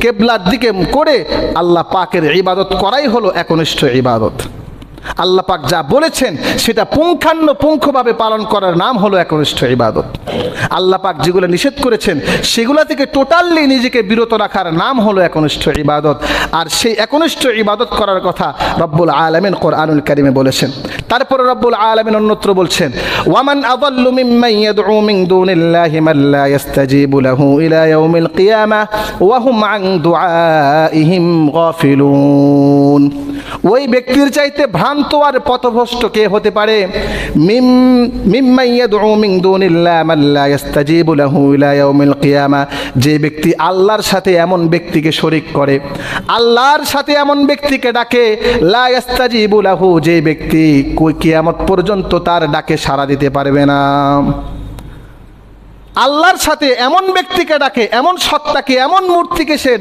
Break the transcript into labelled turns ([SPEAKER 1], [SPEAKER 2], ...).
[SPEAKER 1] কেবলার দিকে করে আল্লাহ পাকের ইবাদত করাই হলো একনিষ্ঠ ইবাদত। আল্লাহ পাক যা বলেছেন সেটা পুঙ্খানুপুঙ্খভাবে পালন করার নাম হলো একনিষ্ঠ ইবাদত। আল্লাহ পাক যেগুলো নিষেধ করেছেন সেগুলো থেকে টোটালি নিজেকে বিরত রাখার নাম হলো একনিষ্ঠ ইবাদত। আর সেই একনিষ্ঠ ইবাদত করার কথা রব্বুল আলামিন কোরআনুল কারীমে বলেছেন। তারপরে রব্বুল আলামিন অন্যত্র বলছেন, ওয়ামান আযাল্লু মিম্মান ইয়াদউ মিন দুনিল্লাহি মান লা ইস্তাজিবু লাহু ইলা ইয়াউমিল কিয়ামাহ ওয়া হুম আন দুআইহিম গাফিলুন। ওই ব্যক্তির চাইতে ভ্রান্ত আর পথভ্রষ্ট কে হতে পারে? মিম্মান ইয়াদউ মিন দুনিল্লাহি মান লা ইস্তাজিবু লাহু ইলা ইয়াউমিল কিয়ামাহ, যে ব্যক্তি আল্লাহর সাথে এমন ব্যক্তিকে শরীক করে, আল্লাহর সাথে এমন ব্যক্তিকে ডাকে, লা ইস্তাজিবু লাহু, যে ব্যক্তি কিয়ামত পর্যন্ত তার ডাকে সাড়া দিতে পারবে না। আল্লাহর সাথে এমন ব্যক্তিকে ডাকে, এমন সত্তাকে, এমন মূর্তিকে সে